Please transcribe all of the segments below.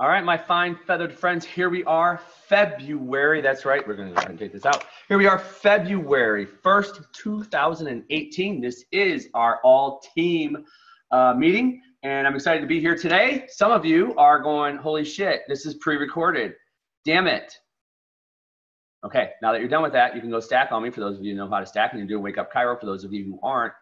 All right, my fine feathered friends, here we are, February. That's right, we're going to go ahead and take this out. Here we are, February 1st, 2018. This is our all-team meeting, and I'm excited to be here today. Some of you are going, holy shit, this is pre-recorded. Damn it. Okay, now that you're done with that, you can go stack on me for those of you who know how to stack, and you do Wake Up Cairo for those of you who aren't.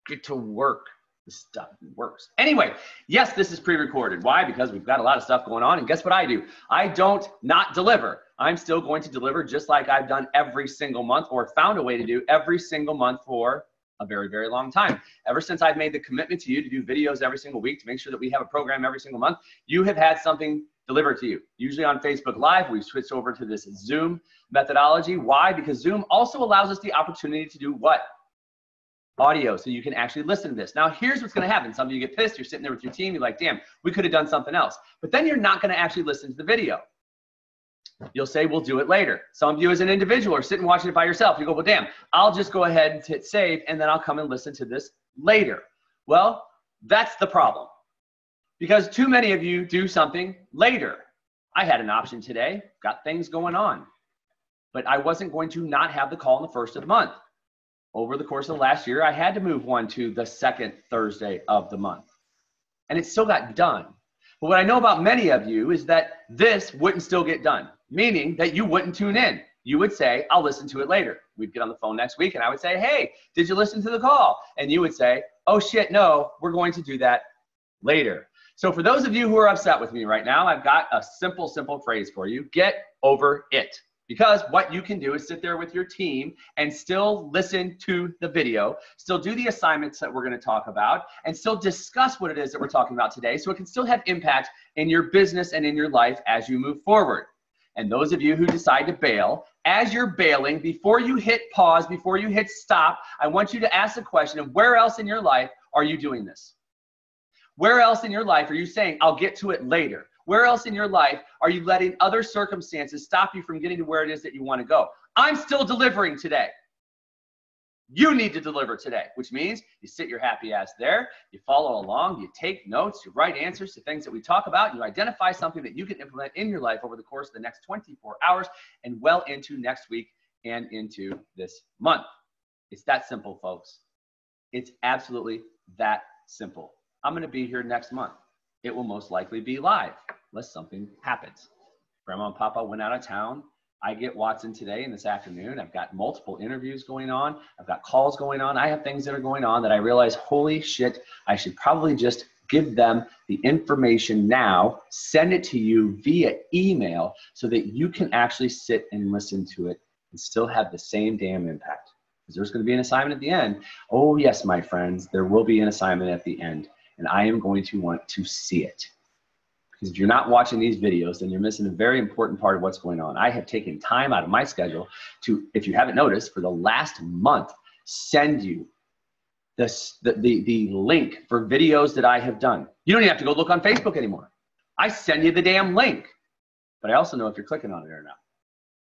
Get to work. This stuff works. Anyway, yes, this is pre-recorded. Why? Because we've got a lot of stuff going on, and guess what I do? I don't not deliver. I'm still going to deliver just like I've done every single month, or found a way to do every single month for a very, very long time. Ever since I've made the commitment to you to do videos every single week, to make sure that we have a program every single month, you have had something delivered to you. Usually on Facebook Live, we've switched over to this Zoom methodology. Why? Because Zoom also allows us the opportunity to do what? Audio, so you can actually listen to this. Now, here's what's going to happen. Some of you get pissed. You're sitting there with your team. You're like, damn, we could have done something else. But then you're not going to actually listen to the video. You'll say, we'll do it later. Some of you as an individual are sitting watching it by yourself. You go, well, damn, I'll just go ahead and hit save, and then I'll come and listen to this later. Well, that's the problem. Because too many of you do something later. I had an option today, got things going on. But I wasn't going to not have the call on the first of the month. Over the course of the last year, I had to move one to the second Thursday of the month. And it still got done. But what I know about many of you is that this wouldn't still get done, meaning that you wouldn't tune in. You would say, I'll listen to it later. We'd get on the phone next week and I would say, hey, did you listen to the call? And you would say, oh shit, no, we're going to do that later. So for those of you who are upset with me right now, I've got a simple phrase for you. Get over it. Because what you can do is sit there with your team and still listen to the video, still do the assignments that we're going to talk about, and still discuss what it is that we're talking about today so it can still have impact in your business and in your life as you move forward. And those of you who decide to bail, as you're bailing, before you hit pause, before you hit stop, I want you to ask the question of where else in your life are you doing this? Where else in your life are you saying, I'll get to it later? Where else in your life are you letting other circumstances stop you from getting to where it is that you want to go? I'm still delivering today. You need to deliver today, which means you sit your happy ass there, you follow along, you take notes, you write answers to things that we talk about, you identify something that you can implement in your life over the course of the next 24 hours and well into next week and into this month. It's that simple, folks. It's absolutely that simple. I'm going to be here next month. It will most likely be live unless something happens. Grandma and Papa went out of town. I get Watson today and this afternoon. I've got multiple interviews going on. I've got calls going on. I have things that are going on that I realize, holy shit, I should probably just give them the information now, send it to you via email so that you can actually sit and listen to it and still have the same damn impact. Because there's going to be an assignment at the end. Oh yes, my friends, there will be an assignment at the end. And I am going to want to see it. Because if you're not watching these videos, then you're missing a very important part of what's going on. I have taken time out of my schedule to, if you haven't noticed, for the last month, send you the link for videos that I have done. You don't even have to go look on Facebook anymore. I send you the damn link. But I also know if you're clicking on it or not.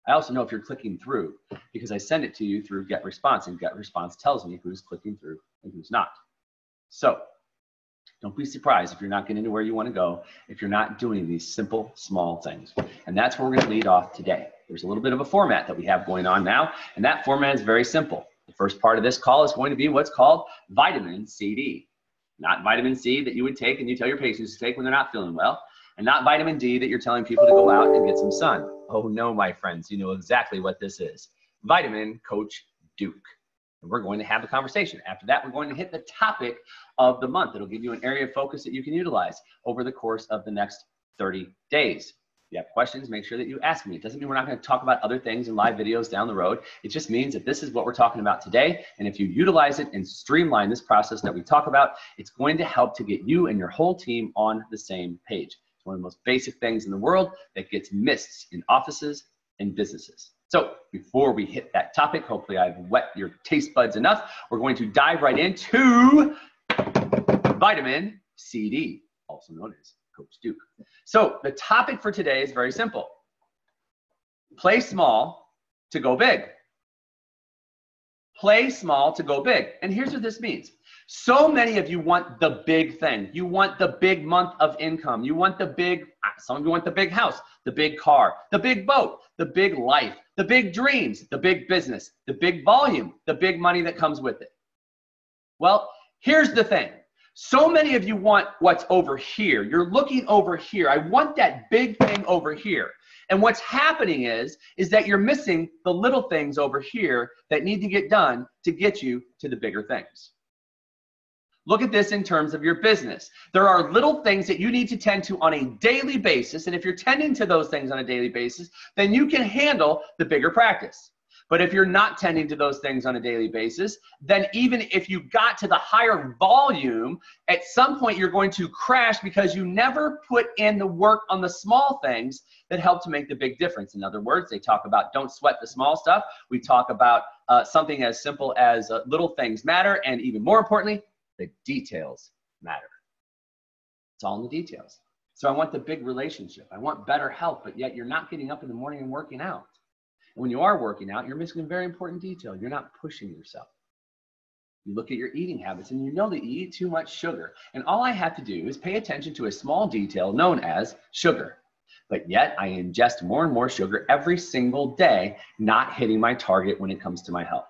I also know if you're clicking through because I send it to you through GetResponse, and GetResponse tells me who's clicking through and who's not. So don't be surprised if you're not getting to where you want to go, if you're not doing these simple, small things. And that's where we're going to lead off today. There's a little bit of a format that we have going on now, and that format is very simple. The first part of this call is going to be what's called vitamin CD. Not vitamin C that you would take and you tell your patients to take when they're not feeling well, and not vitamin D that you're telling people to go out and get some sun. Oh no, my friends, you know exactly what this is. Vitamin Coach Duke. And we're going to have a conversation. After that, we're going to hit the topic of the month. It'll give you an area of focus that you can utilize over the course of the next 30 days. If you have questions, make sure that you ask me. It doesn't mean we're not going to talk about other things in live videos down the road. It just means that this is what we're talking about today. And if you utilize it and streamline this process that we talk about, it's going to help to get you and your whole team on the same page. It's one of the most basic things in the world that gets missed in offices and businesses. So before we hit that topic, hopefully I've whet your taste buds enough. We're going to dive right into vitamin CD, also known as Coach Duke. So the topic for today is very simple. Play small to go big. Play small to go big. And here's what this means. So many of you want the big thing. You want the big month of income. You want the big, some of you want the big house, the big car, the big boat, the big life, the big dreams, the big business, the big volume, the big money that comes with it. Well, here's the thing. So many of you want what's over here. You're looking over here. I want that big thing over here. And what's happening is that you're missing the little things over here that need to get done to get you to the bigger things. Look at this in terms of your business. There are little things that you need to tend to on a daily basis, and if you're tending to those things on a daily basis, then you can handle the bigger practice. But if you're not tending to those things on a daily basis, then even if you got to the higher volume, at some point you're going to crash because you never put in the work on the small things that help to make the big difference. In other words, they talk about don't sweat the small stuff. We talk about something as simple as little things matter, and even more importantly, the details matter. It's all in the details. So I want the big relationship. I want better health, but yet you're not getting up in the morning and working out. And when you are working out, you're missing a very important detail. You're not pushing yourself. You look at your eating habits and you know that you eat too much sugar. And all I have to do is pay attention to a small detail known as sugar. But yet I ingest more and more sugar every single day, not hitting my target when it comes to my health.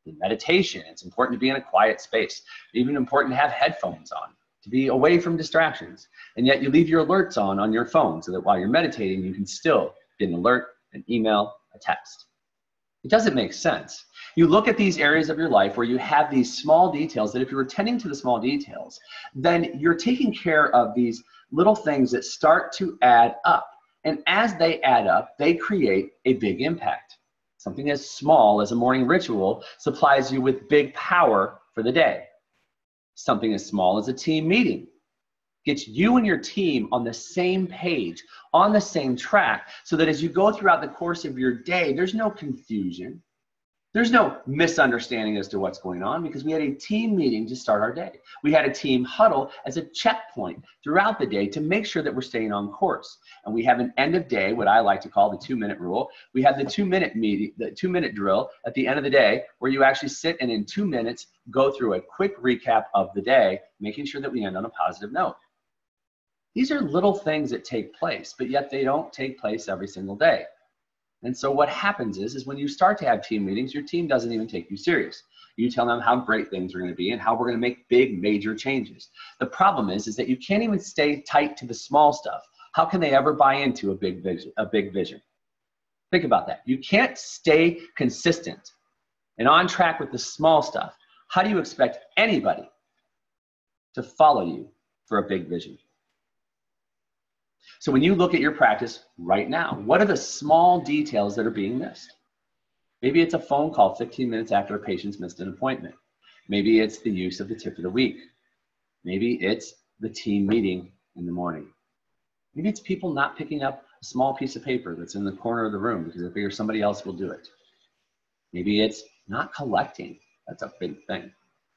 In meditation, it's important to be in a quiet space. Even important to have headphones on, to be away from distractions. And yet you leave your alerts on your phone so that while you're meditating, you can still get an alert, an email, a text. It doesn't make sense. You look at these areas of your life where you have these small details that if you're attending to the small details, then you're taking care of these little things that start to add up. And as they add up, they create a big impact. Something as small as a morning ritual supplies you with big power for the day. Something as small as a team meeting gets you and your team on the same page, on the same track, so that as you go throughout the course of your day, there's no confusion. There's no misunderstanding as to what's going on because we had a team meeting to start our day. We had a team huddle as a checkpoint throughout the day to make sure that we're staying on course. And we have an end of day, what I like to call the 2-minute rule. We have the 2-minute meeting, the 2-minute drill at the end of the day where you actually sit and in 2 minutes go through a quick recap of the day, making sure that we end on a positive note. These are little things that take place, but yet they don't take place every single day. And so what happens is when you start to have team meetings, your team doesn't even take you serious. You tell them how great things are going to be and how we're going to make big, major changes. The problem is that you can't even stay tight to the small stuff. How can they ever buy into a big vision? Think about that. You can't stay consistent and on track with the small stuff. How do you expect anybody to follow you for a big vision? So when you look at your practice right now, what are the small details that are being missed? Maybe it's a phone call 15 minutes after a patient's missed an appointment. Maybe it's the use of the tip of the week. Maybe it's the team meeting in the morning. Maybe it's people not picking up a small piece of paper that's in the corner of the room because they figure somebody else will do it. Maybe it's not collecting. That's a big thing.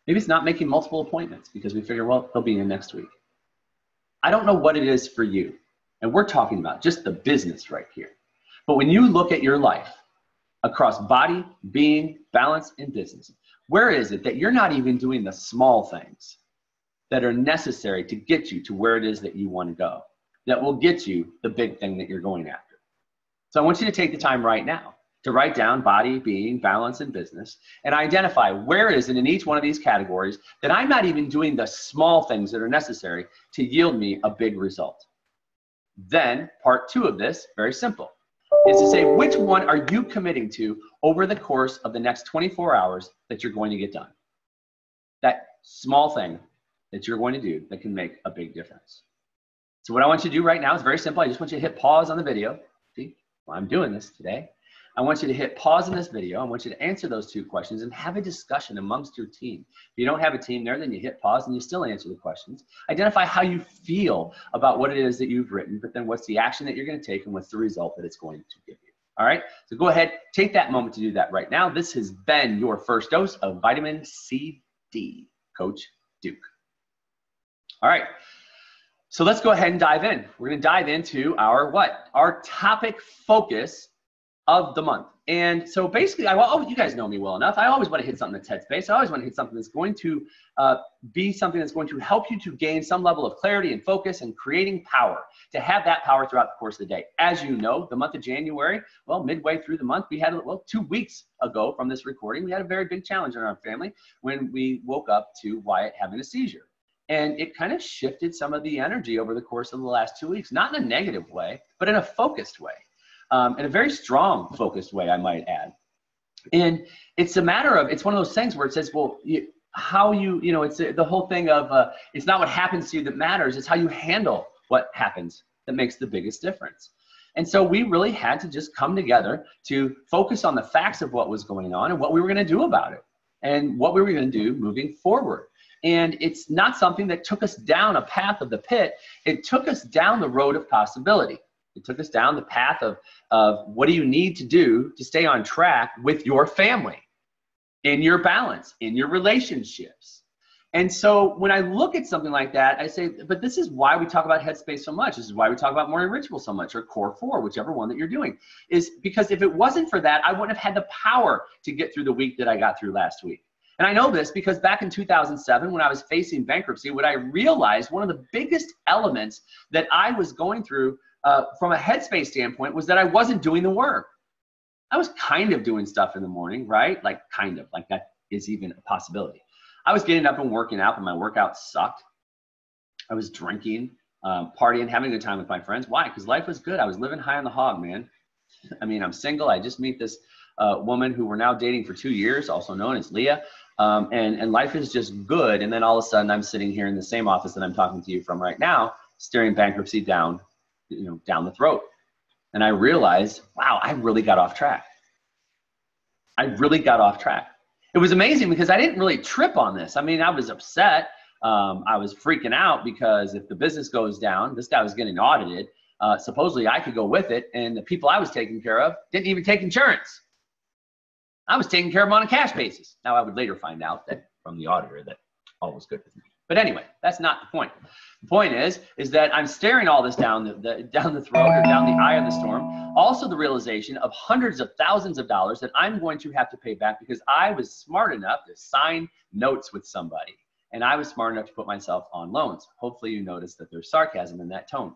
Maybe it's not making multiple appointments because we figure, well, they'll be in next week. I don't know what it is for you. And we're talking about just the business right here. But when you look at your life across body, being, balance, and business, where is it that you're not even doing the small things that are necessary to get you to where it is that you want to go, that will get you the big thing that you're going after? So I want you to take the time right now to write down body, being, balance, and business, and identify where is it in each one of these categories that I'm not even doing the small things that are necessary to yield me a big result. Then part 2 of this, very simple, is to say which one are you committing to over the course of the next 24 hours that you're going to get done. That small thing that you're going to do that can make a big difference. So what I want you to do right now is very simple. I just want you to hit pause on the video. See, well, I'm doing this today. I want you to hit pause in this video. I want you to answer those 2 questions and have a discussion amongst your team. If you don't have a team there, then you hit pause and you still answer the questions. Identify how you feel about what it is that you've written, but then what's the action that you're going to take and what's the result that it's going to give you. All right, so go ahead, take that moment to do that right now. This has been your first dose of vitamin C/D, Coach Duke. All right, so let's go ahead and dive in. We're going to dive into our topic focus of the month. And so basically, you guys know me well enough. I always want to hit something that's headspace. I always want to hit something that's going to be something that's going to help you to gain some level of clarity and focus and creating power, to have that power throughout the course of the day. As you know, the month of January, well, midway through the month, we had, well, 2 weeks ago from this recording, we had a very big challenge in our family when we woke up to Wyatt having a seizure. And it kind of shifted some of the energy over the course of the last 2 weeks, not in a negative way, but in a focused way. In a very strong, focused way, I might add. And it's a matter of, it's one of those things where it says, well, it's the whole thing of, it's not what happens to you that matters, it's how you handle what happens that makes the biggest difference. And so we really had to just come together to focus on the facts of what was going on and what we were going to do about it and what we were going to do moving forward. And it's not something that took us down a path of the pit, it took us down the road of possibility. It took us down the path of what do you need to do to stay on track with your family, in your balance, in your relationships. And so when I look at something like that, I say, but this is why we talk about headspace so much. This is why we talk about morning ritual so much, or core 4, whichever one that you're doing, is because if it wasn't for that, I wouldn't have had the power to get through the week that I got through last week. And I know this because back in 2007, when I was facing bankruptcy, what I realized, one of the biggest elements that I was going through from a headspace standpoint was that I wasn't doing the work. I was kind of doing stuff in the morning, right? Like that is even a possibility. I was getting up and working out, but my workout sucked. I was drinking, partying, having a good time with my friends. Why? Because life was good. I was living high on the hog, man. I mean, I'm single. I just meet this woman who we're now dating for 2 years, also known as Leah. And life is just good. And then all of a sudden I'm sitting here in the same office that I'm talking to you from right now, staring bankruptcy down the throat. And I realized, wow, I really got off track. It was amazing because I didn't really trip on this. I mean, I was upset. I was freaking out because if the business goes down, this guy was getting audited. Supposedly I could go with it. And the people I was taking care of didn't even take insurance. I was taking care of them on a cash basis. Now I would later find out that from the auditor that all was good with me. But anyway, that's not the point. The point is that I'm staring all this down the throat or down the eye of the storm. Also the realization of hundreds of thousands of dollars that I'm going to have to pay back because I was smart enough to sign notes with somebody. And I was smart enough to put myself on loans. Hopefully you notice that there's sarcasm in that tone.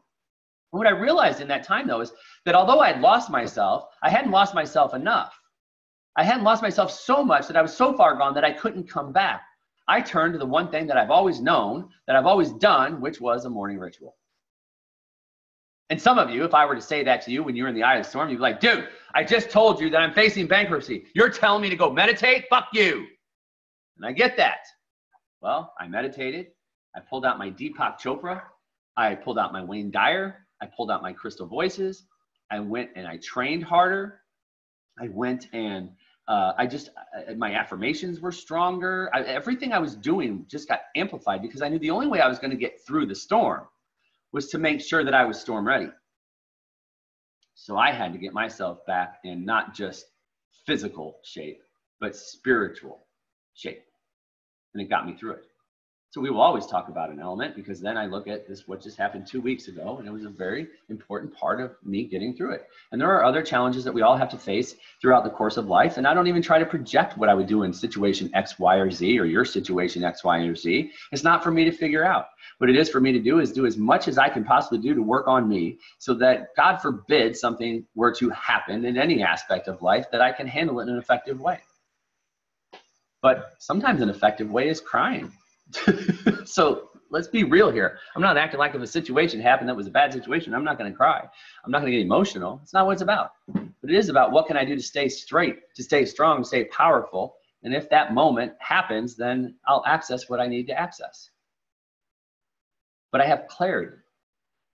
And what I realized in that time though is that although I had lost myself, I hadn't lost myself enough. I hadn't lost myself so much that I was so far gone that I couldn't come back. I turned to the one thing that I've always known, that I've always done, which was a morning ritual. And some of you, if I were to say that to you when you're in the eye of the storm, you'd be like, dude, I just told you that I'm facing bankruptcy. You're telling me to go meditate? Fuck you. And I get that. Well, I meditated. I pulled out my Deepak Chopra. I pulled out my Wayne Dyer. I pulled out my crystal voices. I went and I trained harder. I went and my affirmations were stronger. Everything I was doing just got amplified because I knew the only way I was going to get through the storm was to make sure that I was storm ready. So I had to get myself back in not just physical shape, but spiritual shape. And it got me through it. So we will always talk about an element because then I look at this, what just happened 2 weeks ago, and it was a very important part of me getting through it. And there are other challenges that we all have to face throughout the course of life. And I don't even try to project what I would do in situation X, Y, or Z, or your situation X, Y, or Z. It's not for me to figure out. What it is for me to do is do as much as I can possibly do to work on me so that, God forbid, something were to happen in any aspect of life, that I can handle it in an effective way. But sometimes an effective way is crying. So let's be real here. I'm not acting like if a situation happened that was a bad situation, I'm not going to cry. I'm not going to get emotional. It's not what it's about. But it is about what can I do to stay straight, to stay strong, to stay powerful. And if that moment happens, then I'll access what I need to access. But I have clarity.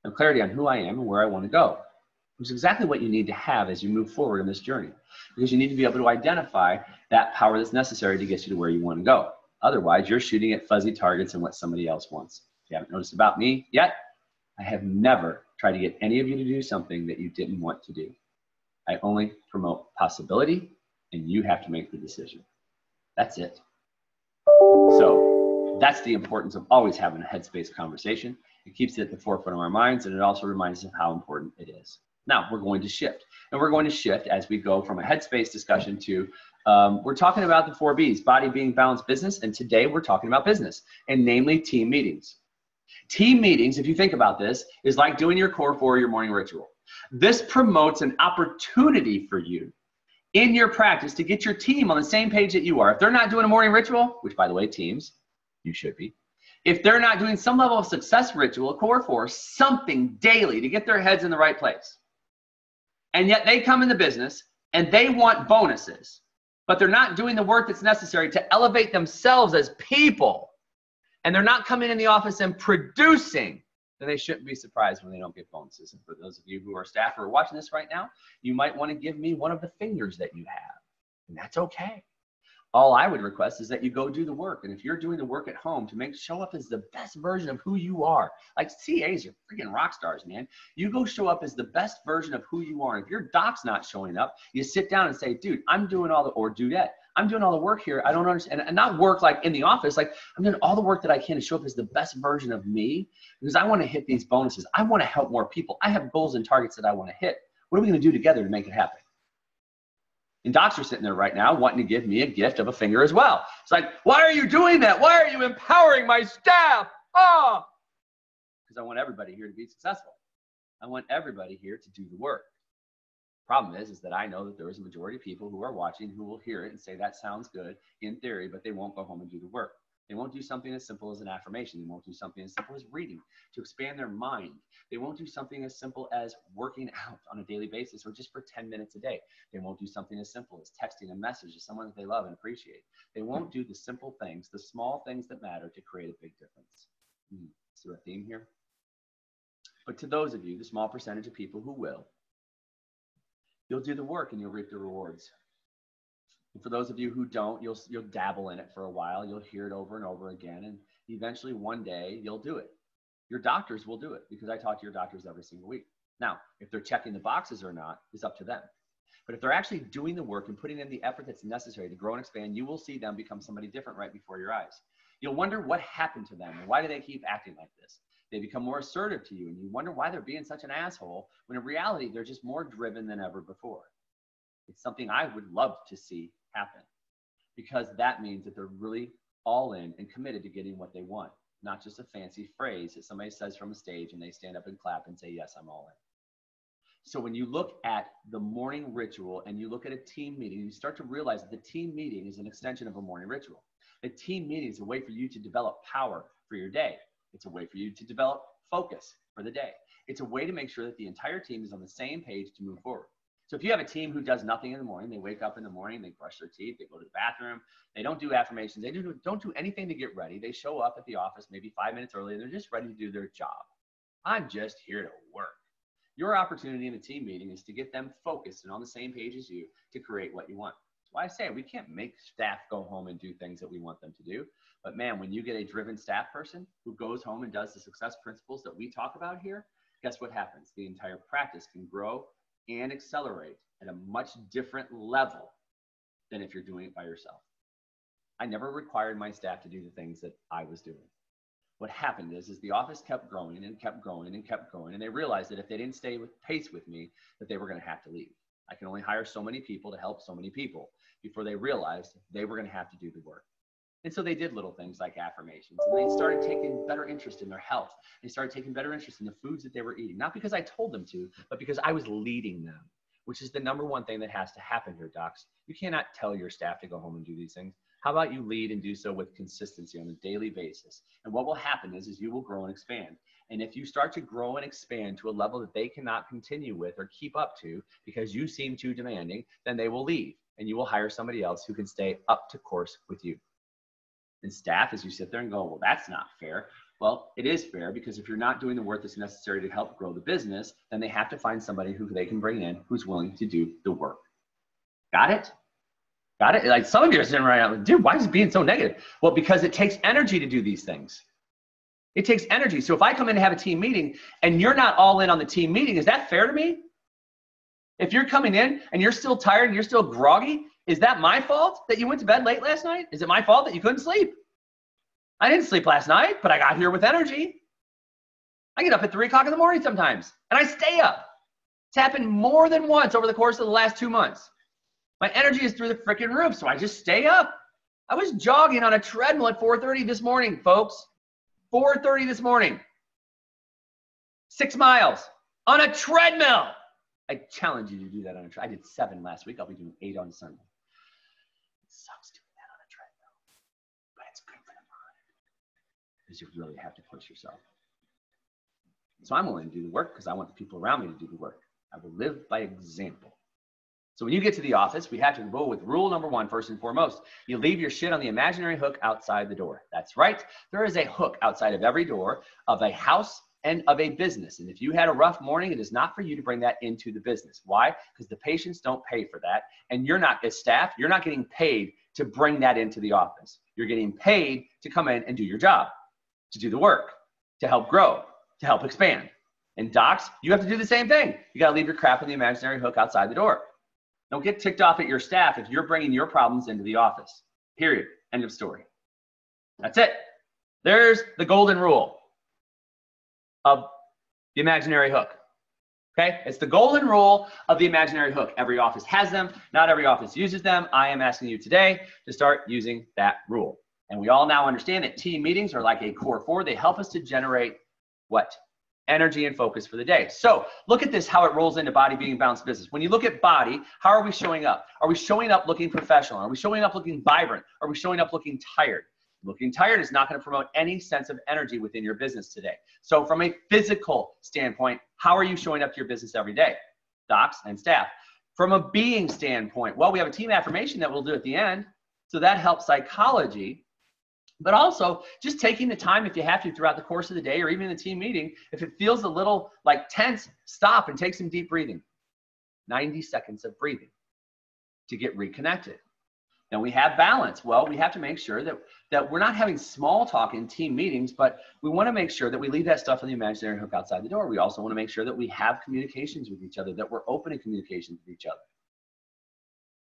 I have clarity on who I am and where I want to go, which is exactly what you need to have as you move forward in this journey. Because you need to be able to identify that power that's necessary to get you to where you want to go. Otherwise, you're shooting at fuzzy targets and what somebody else wants. If you haven't noticed about me yet, I have never tried to get any of you to do something that you didn't want to do. I only promote possibility, and you have to make the decision. That's it. So that's the importance of always having a headspace conversation. It keeps it at the forefront of our minds, and it also reminds us of how important it is. Now, we're going to shift. And we're going to shift as we go from a headspace discussion to, we're talking about the 4 Bs, body, being, balance, business. And today we're talking about business, and namely team meetings. Team meetings, if you think about this, is like doing your core 4 or your morning ritual. This promotes an opportunity for you in your practice to get your team on the same page that you are. If they're not doing a morning ritual, which by the way, teams, you should be. If they're not doing some level of success ritual, a core 4, something daily to get their heads in the right place. And yet they come in the business and they want bonuses, but they're not doing the work that's necessary to elevate themselves as people. And they're not coming in the office and producing, then they shouldn't be surprised when they don't get bonuses. And for those of you who are staff or are watching this right now, you might want to give me one of the fingers that you have, and that's okay. All I would request is that you go do the work. And if you're doing the work at home to show up as the best version of who you are, like CAs are freaking rock stars, man. You go show up as the best version of who you are. And if your doc's not showing up, you sit down and say, dude, I'm doing all the, or dudette, I'm doing all the work here. I don't understand. And not work like in the office, like I'm doing all the work that I can to show up as the best version of me, because I want to hit these bonuses. I want to help more people. I have goals and targets that I want to hit. What are we going to do together to make it happen? And docs are sitting there right now wanting to give me a gift of a finger as well. It's like, why are you doing that? Why are you empowering my staff? Oh, because I want everybody here to be successful. I want everybody here to do the work. Problem is that I know that there is a majority of people who are watching who will hear it and say, that sounds good in theory, but they won't go home and do the work. They won't do something as simple as an affirmation. They won't do something as simple as reading to expand their mind. They won't do something as simple as working out on a daily basis or just for 10 minutes a day. They won't do something as simple as texting a message to someone that they love and appreciate. They won't do the simple things, the small things that matter to create a big difference. Is there a theme here? But to those of you, the small percentage of people who will, you'll do the work and you'll reap the rewards. And for those of you who don't, you'll dabble in it for a while. You'll hear it over and over again. And eventually one day you'll do it. Your doctors will do it because I talk to your doctors every single week. Now, if they're checking the boxes or not is up to them. But if they're actually doing the work and putting in the effort that's necessary to grow and expand, you will see them become somebody different right before your eyes. You'll wonder what happened to them and why do they keep acting like this? They become more assertive to you and you wonder why they're being such an asshole when in reality, they're just more driven than ever before. It's something I would love to see happen because that means that they're really all in and committed to getting what they want, not just a fancy phrase that somebody says from a stage and they stand up and clap and say, yes, I'm all in. So when you look at the morning ritual and you look at a team meeting, you start to realize that the team meeting is an extension of a morning ritual. A team meeting is a way for you to develop power for your day. It's a way for you to develop focus for the day. It's a way to make sure that the entire team is on the same page to move forward. So if you have a team who does nothing in the morning, they wake up in the morning, they brush their teeth, they go to the bathroom, they don't do affirmations, they don't do anything to get ready. They show up at the office maybe 5 minutes early and they're just ready to do their job. I'm just here to work. Your opportunity in a team meeting is to get them focused and on the same page as you to create what you want. That's why I say we can't make staff go home and do things that we want them to do. But man, when you get a driven staff person who goes home and does the success principles that we talk about here, guess what happens? The entire practice can grow and accelerate at a much different level than if you're doing it by yourself. I never required my staff to do the things that I was doing. What happened is the office kept growing and kept growing and kept growing. And they realized that if they didn't stay with pace with me, that they were going to have to leave. I can only hire so many people to help so many people before they realized they were going to have to do the work. And so they did little things like affirmations, and they started taking better interest in their health. They started taking better interest in the foods that they were eating, not because I told them to, but because I was leading them, which is the number one thing that has to happen here, docs. You cannot tell your staff to go home and do these things. How about you lead and do so with consistency on a daily basis? And what will happen is you will grow and expand. And if you start to grow and expand to a level that they cannot continue with or keep up to because you seem too demanding, then they will leave and you will hire somebody else who can stay up to course with you. And staff, as you sit there and go, well, that's not fair. Well, it is fair because if you're not doing the work that's necessary to help grow the business, then they have to find somebody who they can bring in who's willing to do the work. Got it? Got it? Like some of you are sitting right now, dude, why is it being so negative? Well, because it takes energy to do these things. It takes energy. So if I come in and have a team meeting and you're not all in on the team meeting, is that fair to me? If you're coming in and you're still tired and you're still groggy, is that my fault that you went to bed late last night? Is it my fault that you couldn't sleep? I didn't sleep last night, but I got here with energy. I get up at 3 o'clock in the morning sometimes, and I stay up. It's happened more than once over the course of the last 2 months. My energy is through the freaking roof, so I just stay up. I was jogging on a treadmill at 4:30 this morning, folks. 4:30 this morning. 6 miles on a treadmill. I challenge you to do that on a treadmill. I did 7 last week. I'll be doing 8 on Sunday. It sucks doing that on a treadmill, but it's good for the mind because you really have to push yourself. So I'm willing to do the work because I want the people around me to do the work. I will live by example. So when you get to the office, we have to go with rule number 1, first and foremost. You leave your shit on the imaginary hook outside the door. That's right. There is a hook outside of every door of a house and of a business. And if you had a rough morning, it is not for you to bring that into the business. Why? Because the patients don't pay for that. And you're not, as staff, you're not getting paid to bring that into the office. You're getting paid to come in and do your job, to do the work, to help grow, to help expand. And docs, you have to do the same thing. You got to leave your crap on the imaginary hook outside the door. Don't get ticked off at your staff if you're bringing your problems into the office. Period. End of story. That's it. There's the golden rule of the imaginary hook. Okay? It's the golden rule of the imaginary hook. Every office has them. Not every office uses them. I am asking you today to start using that rule. And we all now understand that team meetings are like a core 4. They help us to generate what? Energy and focus for the day. So look at this, how it rolls into body, being, balanced business. When you look at body, how are we showing up? Are we showing up looking professional? Are we showing up looking vibrant? Are we showing up looking tired? Looking tired is not going to promote any sense of energy within your business today. So from a physical standpoint, how are you showing up to your business every day? Docs and staff. From a being standpoint, well, we have a team affirmation that we'll do at the end. So that helps psychology. But also just taking the time, if you have to, throughout the course of the day or even in the team meeting, if it feels a little like tense, stop and take some deep breathing. 90 seconds of breathing to get reconnected. Now we have balance. Well, we have to make sure that we're not having small talk in team meetings, but we want to make sure that we leave that stuff on the imaginary hook outside the door. We also want to make sure that we have communications with each other, that we're open in communications with each other,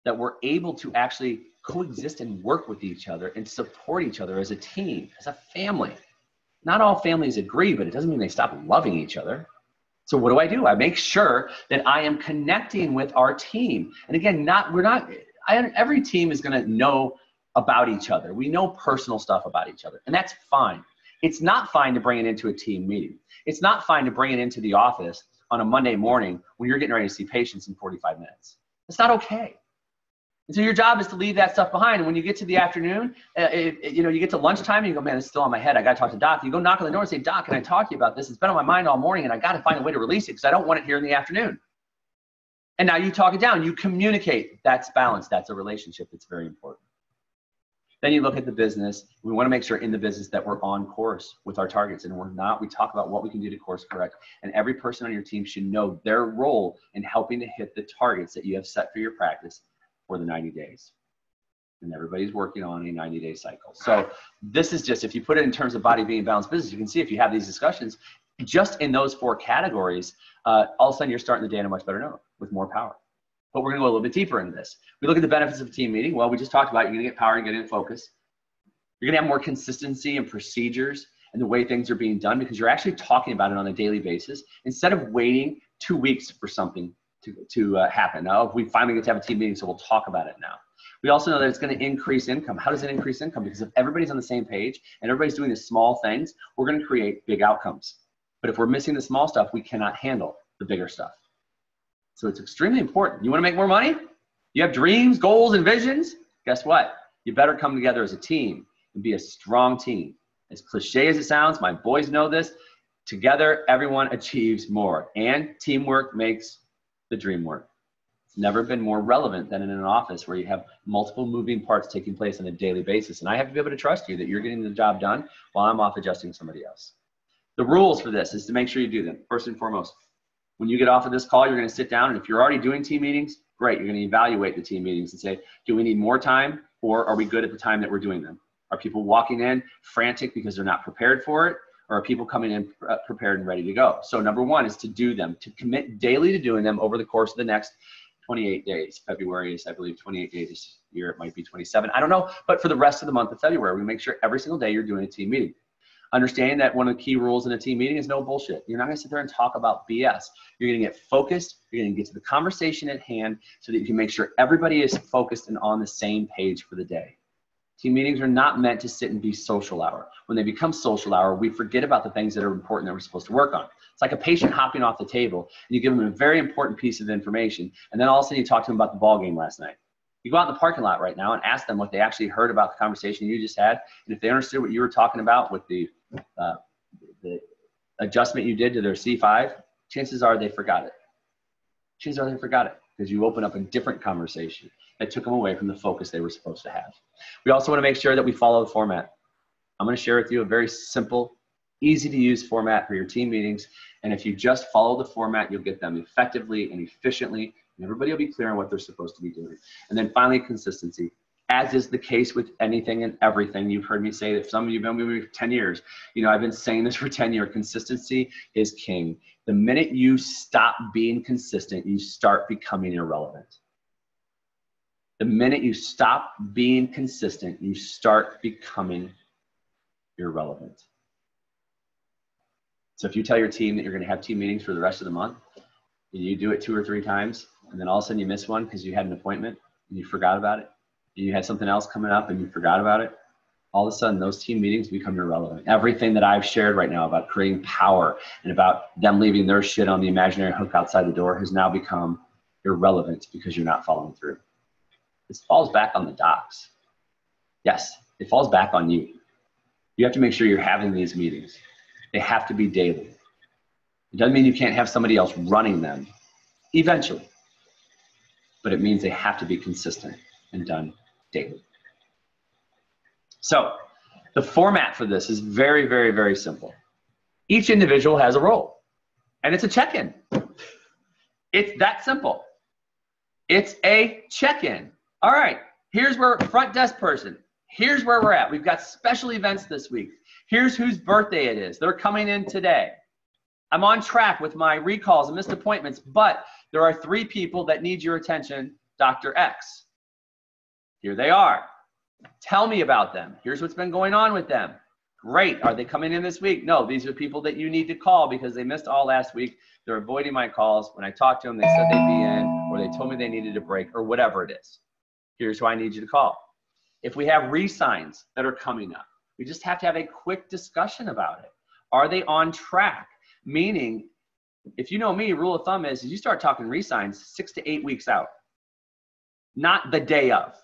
that we're able to actually coexist and work with each other and support each other as a team, as a family. Not all families agree, but it doesn't mean they stop loving each other. So what do? I make sure that I am connecting with our team. And again, every team is going to know about each other. We know personal stuff about each other, and that's fine. It's not fine to bring it into a team meeting. It's not fine to bring it into the office on a Monday morning when you're getting ready to see patients in 45 minutes. It's not okay. And so your job is to leave that stuff behind. And when you get to the afternoon, you get to lunchtime and you go, man, it's still on my head. I got to talk to Doc. You go knock on the door and say, Doc, can I talk to you about this? It's been on my mind all morning and I got to find a way to release it because I don't want it here in the afternoon. And now you talk it down. You communicate. That's balance. That's a relationship that's very important. Then you look at the business. We want to make sure in the business that we're on course with our targets. And we're not. We talk about what we can do to course correct. And every person on your team should know their role in helping to hit the targets that you have set for your practice for the 90 days. And everybody's working on a 90-day cycle. So this is just, if you put it in terms of body, being, balanced business, you can see if you have these discussions, just in those 4 categories, all of a sudden you're starting the day on a much better note with more power. But we're going to go a little bit deeper into this. We look at the benefits of a team meeting. Well, we just talked about you're going to get power and get in focus. You're going to have more consistency and procedures and the way things are being done because you're actually talking about it on a daily basis instead of waiting 2 weeks for something to happen. Now, we finally get to have a team meeting, so we'll talk about it now. We also know that it's going to increase income. How does it increase income? Because if everybody's on the same page and everybody's doing the small things, we're going to create big outcomes. But if we're missing the small stuff, we cannot handle the bigger stuff. So it's extremely important. You want to make more money? You have dreams, goals, and visions? Guess what? You better come together as a team and be a strong team. As cliche as it sounds, my boys know this. Together, everyone achieves more. And teamwork makes the dream work. It's never been more relevant than in an office where you have multiple moving parts taking place on a daily basis. And I have to be able to trust you that you're getting the job done while I'm off adjusting somebody else. The rules for this is to make sure you do them. First and foremost, when you get off of this call, you're going to sit down. And if you're already doing team meetings, great. You're going to evaluate the team meetings and say, do we need more time or are we good at the time that we're doing them? Are people walking in frantic because they're not prepared for it? Or are people coming in prepared and ready to go? So number 1 is to do them, to commit daily to doing them over the course of the next 28 days. February is, I believe, 28 days this year. It might be 27. I don't know. But for the rest of the month of February, we make sure every single day you're doing a team meeting. Understanding that one of the key rules in a team meeting is no bullshit. You're not going to sit there and talk about BS. You're going to get focused. You're going to get to the conversation at hand so that you can make sure everybody is focused and on the same page for the day. Team meetings are not meant to sit and be social hour. When they become social hour, we forget about the things that are important that we're supposed to work on. It's like a patient hopping off the table, and you give them a very important piece of information, and then all of a sudden you talk to them about the ball game last night. You go out in the parking lot right now and ask them what they actually heard about the conversation you just had, and if they understood what you were talking about with the adjustment you did to their C5, chances are they forgot it. Chances are they forgot it because you open up a different conversation that took them away from the focus they were supposed to have. We also want to make sure that we follow the format. I'm going to share with you a very simple, easy to use format for your team meetings. And if you just follow the format, you'll get them effectively and efficiently, and everybody will be clear on what they're supposed to be doing. And then finally, consistency. As is the case with anything and everything, you've heard me say that some of you have been with me for 10 years. You know, I've been saying this for 10 years. Consistency is king. The minute you stop being consistent, you start becoming irrelevant. The minute you stop being consistent, you start becoming irrelevant. So if you tell your team that you're going to have team meetings for the rest of the month, and you do it 2 or 3 times, and then all of a sudden you miss one because you had an appointment and you forgot about it, you had something else coming up and you forgot about it, all of a sudden those team meetings become irrelevant. Everything that I've shared right now about creating power and about them leaving their shit on the imaginary hook outside the door has now become irrelevant because you're not following through. This falls back on the docs. Yes, it falls back on you. You have to make sure you're having these meetings. They have to be daily. It doesn't mean you can't have somebody else running them eventually, but it means they have to be consistent and done daily. So the format for this is very, very, very simple. Each individual has a role, and it's a check-in. It's that simple. It's a check-in. All right, here's where front desk person. Here's where we're at. We've got special events this week. Here's whose birthday it is. They're coming in today. I'm on track with my recalls and missed appointments, but there are 3 people that need your attention, Dr. X. Here they are. Tell me about them. Here's what's been going on with them. Great. Are they coming in this week? No, these are people that you need to call because they missed all last week. They're avoiding my calls. When I talked to them, they said they'd be in, or they told me they needed a break, or whatever it is. Here's who I need you to call. If we have re-signs that are coming up, we just have to have a quick discussion about it. Are they on track? Meaning, if you know me, rule of thumb is you start talking re-signs 6 to 8 weeks out, not the day of.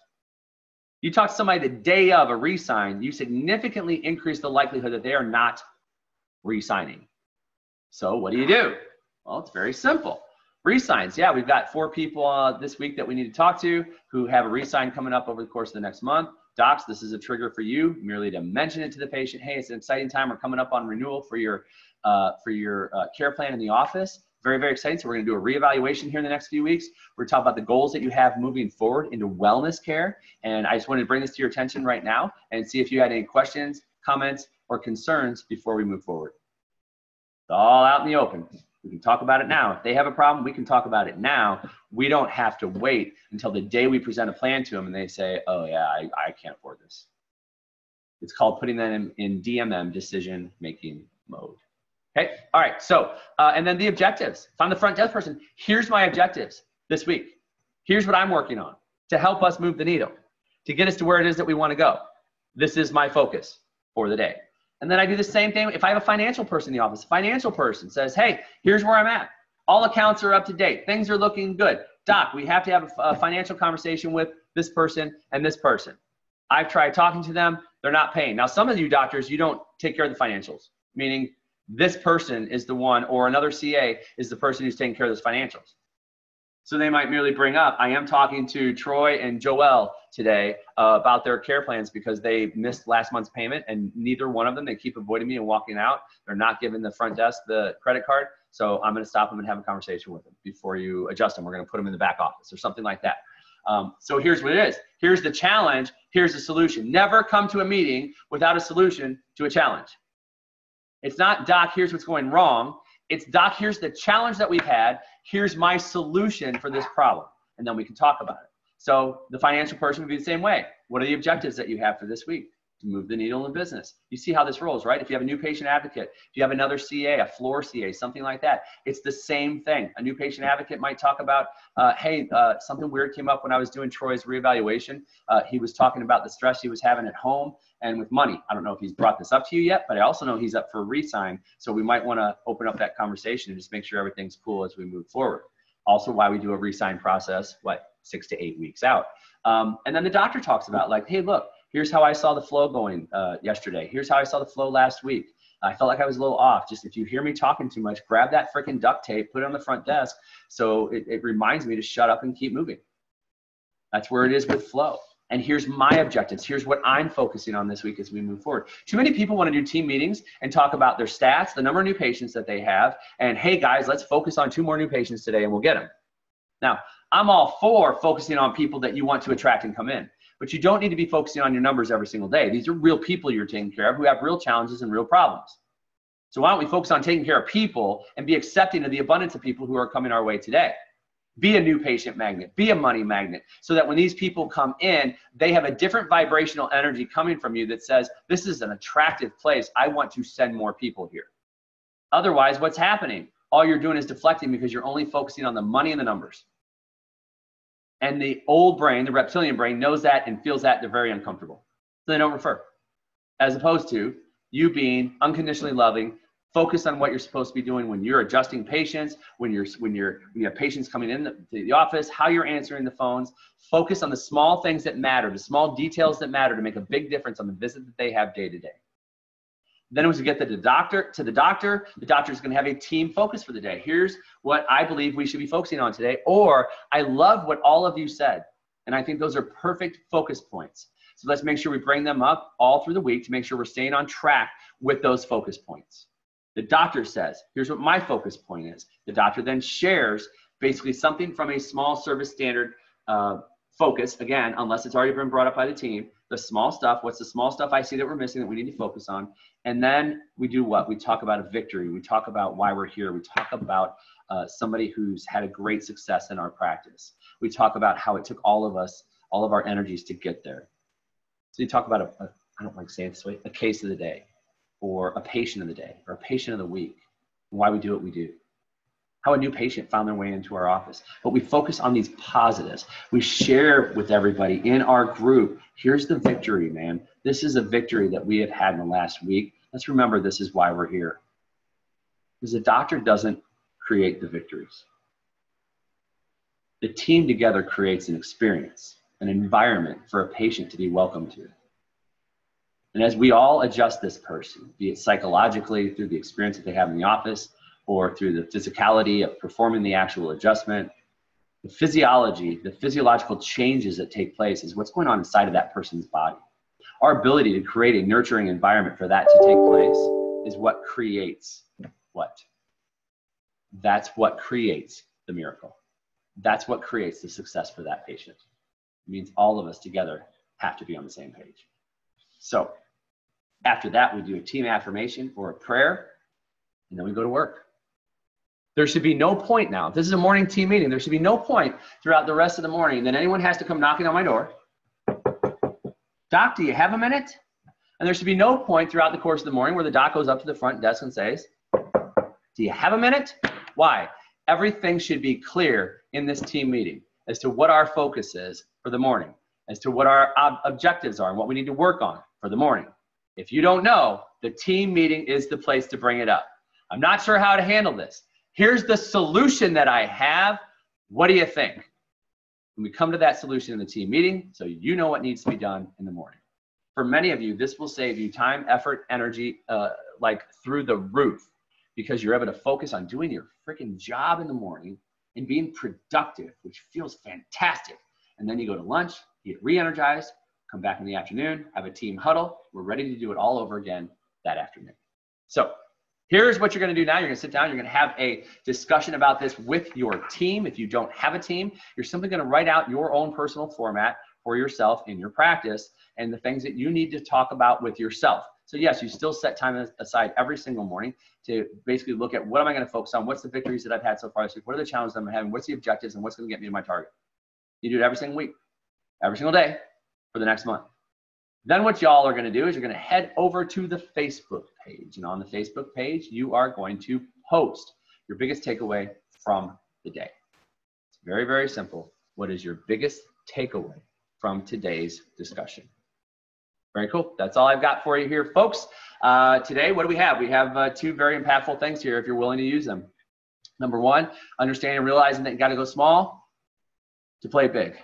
You talk to somebody the day of a re-sign, you significantly increase the likelihood that they are not re-signing. So what do? Well, it's very simple. Re-signs, yeah, we've got 4 people this week that we need to talk to who have a re-sign coming up over the course of the next month. Docs, this is a trigger for you, merely to mention it to the patient. Hey, it's an exciting time. We're coming up on renewal for your care plan in the office. Very, very exciting. So we're going to do a reevaluation here in the next few weeks. We're talking about the goals that you have moving forward into wellness care. And I just wanted to bring this to your attention right now and see if you had any questions, comments, or concerns before we move forward. It's all out in the open. We can talk about it now. If they have a problem, we can talk about it now. We don't have to wait until the day we present a plan to them and they say, oh yeah, I can't afford this. It's called putting them in DMM, decision-making mode. Okay, all right, so, and then the objectives. If I'm the front desk person, here's my objectives this week. Here's what I'm working on to help us move the needle, to get us to where it is that we want to go. This is my focus for the day. And then I do the same thing. If I have a financial person in the office, a financial person says, hey, here's where I'm at. All accounts are up to date. Things are looking good. Doc, we have to have a financial conversation with this person and this person. I've tried talking to them. They're not paying. Now, some of you doctors, you don't take care of the financials, meaning this person is the one, or another CA is the person who's taking care of those financials. So they might merely bring up, I am talking to Troy and Joelle today about their care plans because they missed last month's payment, and neither one of them, they keep avoiding me and walking out. They're not giving the front desk the credit card. So I'm going to stop them and have a conversation with them before you adjust them. We're going to put them in the back office or something like that. So here's what it is. Here's the challenge. Here's the solution. Never come to a meeting without a solution to a challenge. It's not, Doc, here's what's going wrong. It's, Doc, here's the challenge that we've had. Here's my solution for this problem. And then we can talk about it. So the financial person would be the same way. What are the objectives that you have for this week? to move the needle in business. You see how this rolls, right? If you have a new patient advocate, if you have another CA, a floor CA, something like that, it's the same thing. A new patient advocate might talk about, hey, something weird came up when I was doing Troy's reevaluation. He was talking about the stress he was having at home and with money. I don't know if he's brought this up to you yet, but I also know he's up for a re-sign. So we might want to open up that conversation and just make sure everything's cool as we move forward. Also why we do a re-sign process, 6 to 8 weeks out. And then the doctor talks about like, hey, look, here's how I saw the flow going yesterday. Here's how I saw the flow last week. I felt like I was a little off. Just if you hear me talking too much, grab that freaking duct tape, put it on the front desk. So it reminds me to shut up and keep moving. That's where it is with flow. And here's my objectives. Here's what I'm focusing on this week as we move forward. Too many people want to do team meetings and talk about their stats, the number of new patients that they have. And hey guys, let's focus on 2 more new patients today and we'll get them. Now, I'm all for focusing on people that you want to attract and come in. But you don't need to be focusing on your numbers every single day. These are real people you're taking care of who have real challenges and real problems. So why don't we focus on taking care of people and be accepting of the abundance of people who are coming our way today? Be a new patient magnet, be a money magnet, so that when these people come in, they have a different vibrational energy coming from you that says, this is an attractive place. I want to send more people here. Otherwise, what's happening? All you're doing is deflecting because you're only focusing on the money and the numbers. And the old brain, the reptilian brain, knows that and feels that they're very uncomfortable. So they don't refer. As opposed to you being unconditionally loving, focus on what you're supposed to be doing when you're adjusting patients, when you have patients coming in to the office, how you're answering the phones. Focus on the small things that matter, the small details that matter to make a big difference on the visit that they have day to day. Then as we get to the doctor is going to have a team focus for the day. Here's what I believe we should be focusing on today. Or I love what all of you said. And I think those are perfect focus points. So let's make sure we bring them up all through the week to make sure we're staying on track with those focus points. The doctor says, here's what my focus point is. The doctor then shares basically something from a small service standard focus, again, unless it's already been brought up by the team, the small stuff, what's the small stuff I see that we're missing that we need to focus on. And then we do what? We talk about a victory. We talk about why we're here. We talk about somebody who's had a great success in our practice. We talk about how it took all of us, all of our energies to get there. So you talk about I don't like saying it this way, a case of the day, or a patient of the day, or a patient of the week, and why we do what we do. How a new patient found their way into our office. But we focus on these positives. We share with everybody in our group, here's the victory, man. This is a victory that we have had in the last week. Let's remember this is why we're here. Because the doctor doesn't create the victories. The team together creates an experience, an environment for a patient to be welcome to. And as we all adjust this person, be it psychologically through the experience that they have in the office, or through the physicality of performing the actual adjustment, the physiology, the physiological changes that take place is what's going on inside of that person's body. Our ability to create a nurturing environment for that to take place is what creates what? That's what creates the miracle. That's what creates the success for that patient. It means all of us together have to be on the same page. So after that, we do a team affirmation or a prayer, and then we go to work. There should be no point now. If this is a morning team meeting, there should be no point throughout the rest of the morning that anyone has to come knocking on my door. Doc, do you have a minute? And there should be no point throughout the course of the morning where the doc goes up to the front desk and says, do you have a minute? Why? Everything should be clear in this team meeting as to what our focus is for the morning, as to what our objectives are and what we need to work on for the morning. If you don't know, the team meeting is the place to bring it up. I'm not sure how to handle this. Here's the solution that I have. What do you think? When we come to that solution in the team meeting, so you know what needs to be done in the morning. For many of you, this will save you time, effort, energy, like through the roof, because you're able to focus on doing your freaking job in the morning and being productive, which feels fantastic. And then you go to lunch, get re-energized, come back in the afternoon, have a team huddle. We're ready to do it all over again that afternoon. So here's what you're going to do now. You're going to sit down. You're going to have a discussion about this with your team. If you don't have a team, you're simply going to write out your own personal format for yourself in your practice and the things that you need to talk about with yourself. So yes, you still set time aside every single morning to basically look at what am I going to focus on? What's the victories that I've had so far this week? What are the challenges I'm having? What's the objectives and what's going to get me to my target? You do it every single week, every single day for the next month. Then what y'all are going to do is you're going to head over to the Facebook page. And on the Facebook page, you are going to post your biggest takeaway from the day. It's very, very simple. What is your biggest takeaway from today's discussion? Very cool. That's all I've got for you here, folks. Today, what do we have? We have two very impactful things here if you're willing to use them. Number one, understanding and realizing that you got to go small to play big.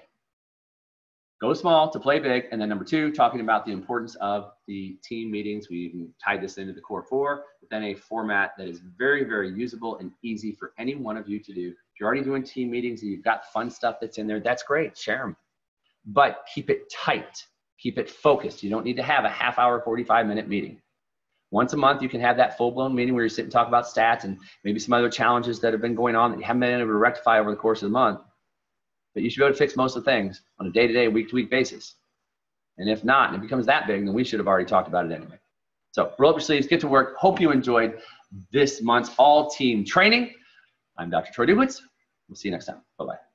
Go small to play big. And then number two, talking about the importance of the team meetings. We even tied this into the core 4 within a format that is very, very usable and easy for any one of you to do. If you're already doing team meetings and you've got fun stuff that's in there, that's great. Share them. But keep it tight. Keep it focused. You don't need to have a half-hour, 45-minute meeting. Once a month, you can have that full-blown meeting where you sit and talk about stats and maybe some other challenges that have been going on that you haven't been able to rectify over the course of the month. But you should be able to fix most of the things on a day-to-day, week-to-week basis. And if not, and it becomes that big, then we should have already talked about it anyway. So roll up your sleeves, get to work. Hope you enjoyed this month's all-team training. I'm Dr. Troy Dubowitz. We'll see you next time. Bye-bye.